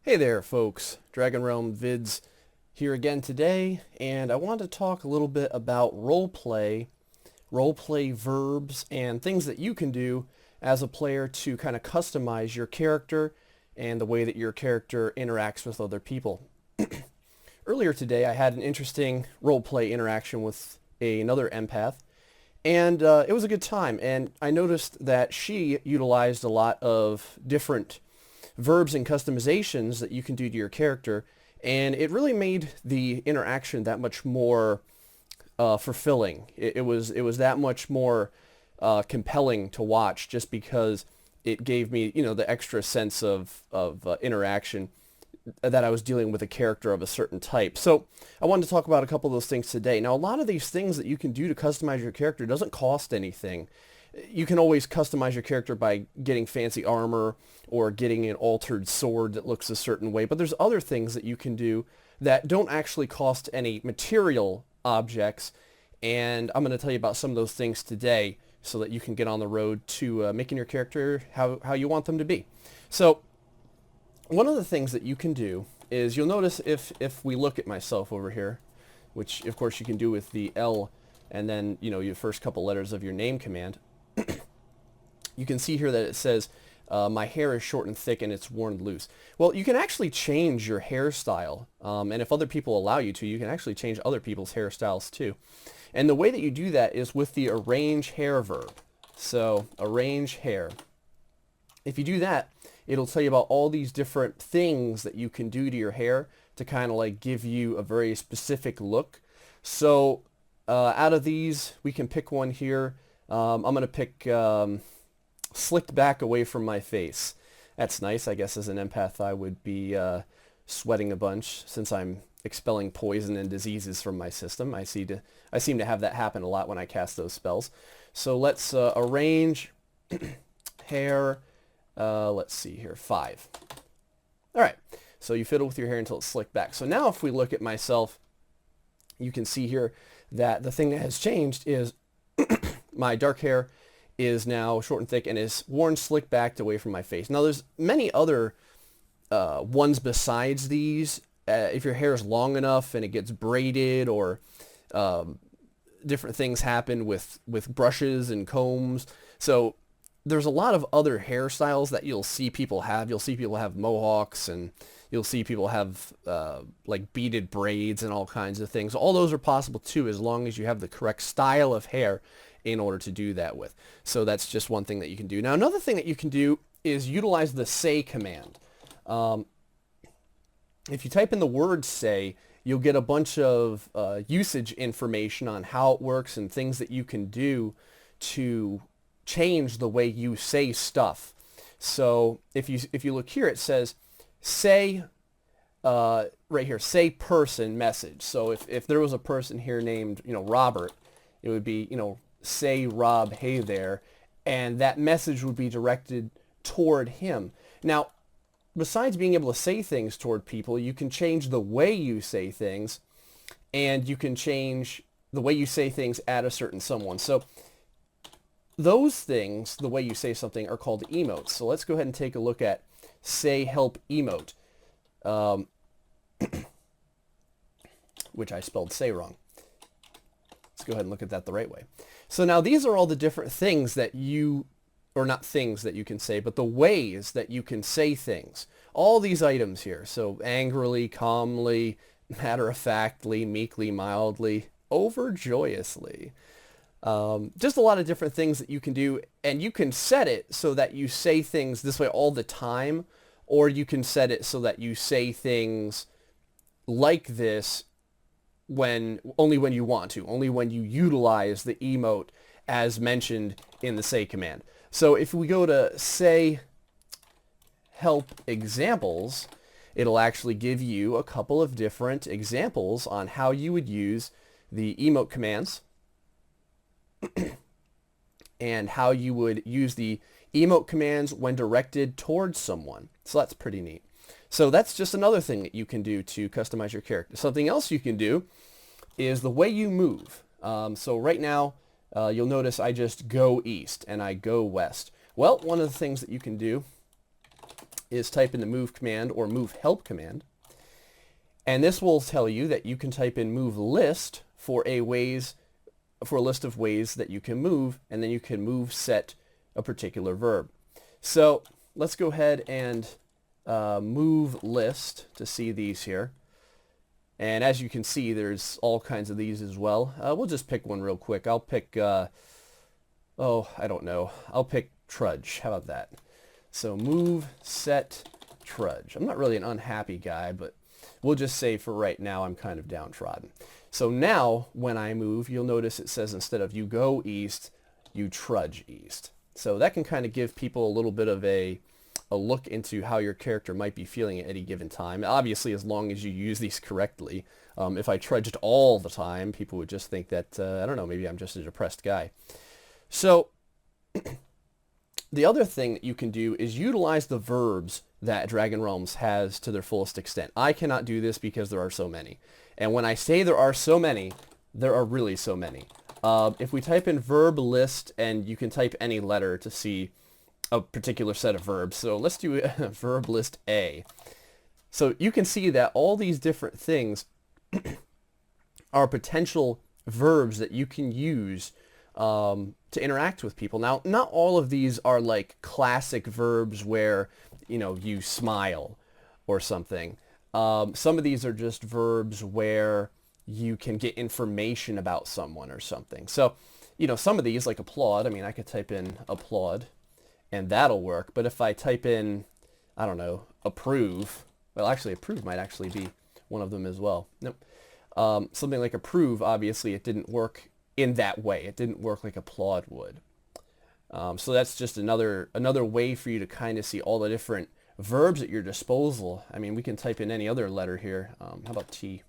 Hey there folks, DragonRealm Vids here again today, and I want to talk a little bit about roleplay verbs, and things that you can do as a player to kind of customize your character and the way that your character interacts with other people. Earlier today I had an interesting roleplay interaction with another empath, and it was a good time, and I noticed that she utilized a lot of different verbs and customizations that you can do to your character, and it really made the interaction that much more fulfilling. It was that much more compelling to watch, just because it gave me, the extra sense of interaction that I was dealing with a character of a certain type. So I wanted to talk about a couple of those things today. Now, a lot of these things that you can do to customize your character doesn't cost anything. You can always customize your character by getting fancy armor or getting an altered sword that looks a certain way, but there's other things that you can do that don't actually cost any material objects, and I'm going to tell you about some of those things today so that you can get on the road to making your character how you want them to be. So one of the things that you can do is, you'll notice if we look at myself over here, which of course you can do with the L and then your first couple letters of your name command, you can see here that it says my hair is short and thick and it's worn loose. Well, you can actually change your hairstyle, and if other people allow you to, you can actually change other people's hairstyles too. And the way that you do that is with the arrange hair verb. So arrange hair. If you do that, it'll tell you about all these different things that you can do to your hair to kind of like give you a very specific look. So out of these, we can pick one here. I'm going to pick slicked back away from my face. That's nice. I guess as an empath I would be sweating a bunch since I'm expelling poison and diseases from my system. I seem to have that happen a lot when I cast those spells. So let's arrange hair, let's see here, 5. Alright, so you fiddle with your hair until it's slicked back. So now if we look at myself, you can see here that the thing that has changed is my dark hair is now short and thick and is worn slick backed away from my face. Now there's many other ones besides these. If your hair is long enough and it gets braided, or different things happen with brushes and combs. So there's a lot of other hairstyles that you'll see people have. You'll see people have mohawks, and you'll see people have like beaded braids and all kinds of things. All those are possible too, as long as you have the correct style of hair in order to do that with. So that's just one thing that you can do. Now another thing that you can do is utilize the say command. If you type in the word say, you'll get a bunch of usage information on how it works and things that you can do to change the way you say stuff. So if you look here, it says say, right here, say person message. So if there was a person here named Robert, it would be say Rob, hey there, and that message would be directed toward him. Now, besides being able to say things toward people, you can change the way you say things, and you can change the way you say things at a certain someone. So those things, the way you say something, are called emotes. So let's go ahead and take a look at say help emote, which I spelled say wrong. Let's go ahead and look at that the right way. So now these are all the different things that or not things that you can say, but the ways that you can say things. All these items here. So angrily, calmly, matter-of-factly, meekly, mildly, overjoyously. Just a lot of different things that you can do, and you can set it so that you say things this way all the time, or you can set it so that you say things like this only when you want to, only when you utilize the emote as mentioned in the say command. So if we go to say help examples, it'll actually give you a couple of different examples on how you would use the emote commands and how you would use the emote commands when directed towards someone. So that's pretty neat. So that's just another thing that you can do to customize your character. Something else you can do is the way you move. So right now, you'll notice I just go east and I go west. Well, one of the things that you can do is type in the move command or move help command. And this will tell you that you can type in move list for a list of ways that you can move, and then you can move set a particular verb. So let's go ahead and move list to see these here. And as you can see, there's all kinds of these as well. We'll just pick one real quick. I'll pick, I don't know. I'll pick trudge. How about that? So move set trudge. I'm not really an unhappy guy, but we'll just say for right now I'm kind of downtrodden. So now when I move, you'll notice it says instead of you go east, you trudge east. So that can kind of give people a little bit of a look into how your character might be feeling at any given time. Obviously, as long as you use these correctly. If I trudged all the time, people would just think that, I don't know, maybe I'm just a depressed guy. So the other thing that you can do is utilize the verbs that DragonRealms has to their fullest extent. I cannot do this because there are so many. And when I say there are so many, there are really so many. If we type in verb list, and you can type any letter to see a particular set of verbs. So let's do verb list A. So you can see that all these different things are potential verbs that you can use to interact with people. Now, not all of these are like classic verbs where, you know, you smile or something. Some of these are just verbs where you can get information about someone or something. So, you know, some of these, like applaud, I mean, I could type in applaud and that'll work. But if I type in, I don't know, approve, well, actually approve might actually be one of them as well. Nope. Something like approve, obviously it didn't work in that way. It didn't work like applaud would. So that's just another way for you to kind of see all the different verbs at your disposal. I mean, we can type in any other letter here. How about T?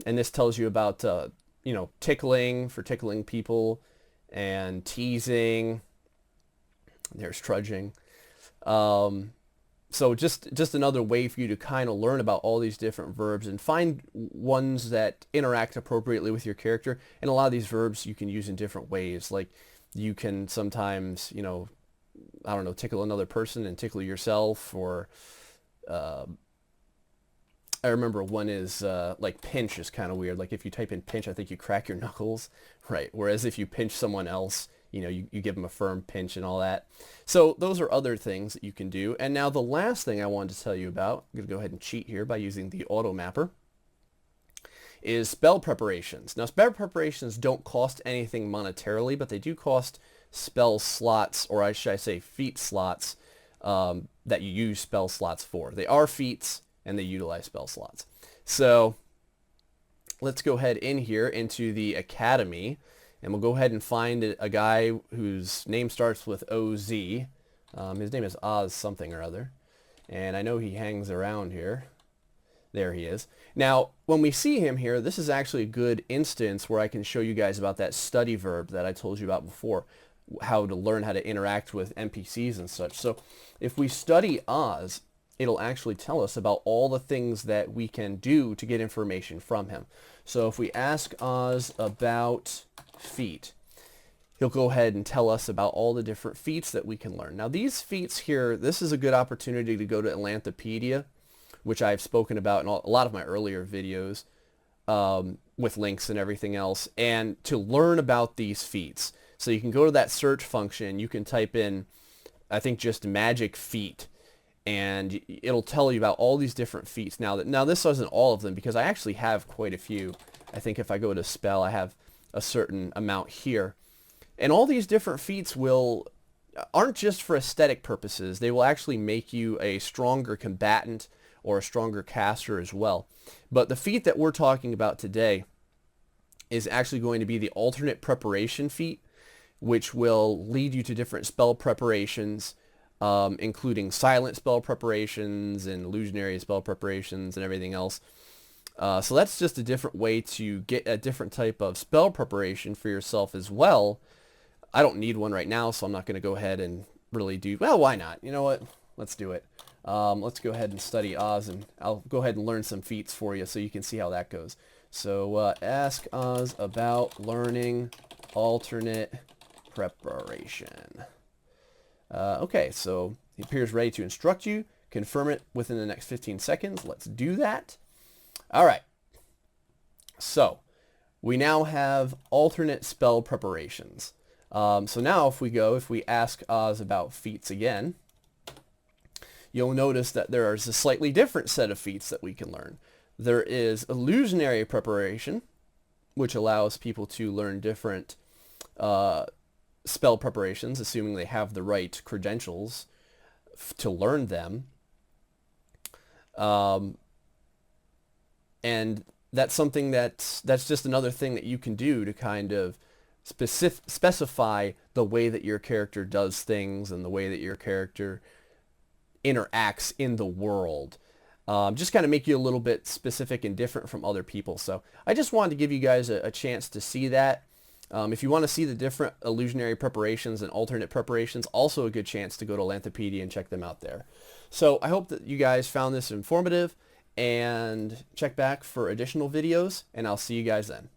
And this tells you about, you know, tickling, for tickling people, and teasing. There's trudging. So just another way for you to kind of learn about all these different verbs and find ones that interact appropriately with your character. And a lot of these verbs you can use in different ways. Like you can sometimes, you know, I don't know, tickle another person and tickle yourself, or I remember one is like pinch is kind of weird. Like if you type in pinch, I think you crack your knuckles, right? Whereas if you pinch someone else, you know, you give them a firm pinch and all that. So those are other things that you can do. And now the last thing I wanted to tell you about, I'm going to go ahead and cheat here by using the auto mapper, is spell preparations. Now spell preparations don't cost anything monetarily, but they do cost spell slots, or should I say feat slots, that you use spell slots for. They are feats and they utilize spell slots. So let's go ahead in here into the academy, and we'll go ahead and find a guy whose name starts with OZ. His name is Oz something or other, and I know he hangs around here. There he is. Now, when we see him here, this is actually a good instance where I can show you guys about that study verb that I told you about before, how to learn how to interact with NPCs and such. So if we study Oz, it'll actually tell us about all the things that we can do to get information from him. So if we ask Oz about feat, he'll go ahead and tell us about all the different feats that we can learn. Now these feats here, this is a good opportunity to go to Atlantopedia, which I've spoken about in a lot of my earlier videos, with links and everything else, and to learn about these feats. So you can go to that search function, you can type in, I think, just magic feat, and it'll tell you about all these different feats. Now this isn't all of them, because I actually have quite a few. I think if I go to spell, I have a certain amount here. And all these different feats aren't just for aesthetic purposes. They will actually make you a stronger combatant or a stronger caster as well. But the feat that we're talking about today is actually going to be the alternate preparation feat, which will lead you to different spell preparations, including silent spell preparations and illusionary spell preparations and everything else. So that's just a different way to get a different type of spell preparation for yourself as well. I don't need one right now, so I'm not going to go ahead and really do, well, why not? You know what? Let's do it. Let's go ahead and study Oz, and I'll go ahead and learn some feats for you so you can see how that goes. So ask Oz about learning alternate preparation. Okay, so He appears ready to instruct you. Confirm it within the next 15 seconds. Let's do that. All right. So we now have alternate spell preparations. So now if we ask Oz about feats again, you'll notice that there is a slightly different set of feats that we can learn. There is illusionary preparation, which allows people to learn different spell preparations, assuming they have the right credentials to learn them. And that's something that's just another thing that you can do to kind of specify the way that your character does things and the way that your character interacts in the world. Just kind of make you a little bit specific and different from other people. So I just wanted to give you guys a chance to see that. If you want to see the different illusionary preparations and alternate preparations, also a good chance to go to Lanthropedia and check them out there. So I hope that you guys found this informative, and check back for additional videos, and I'll see you guys then.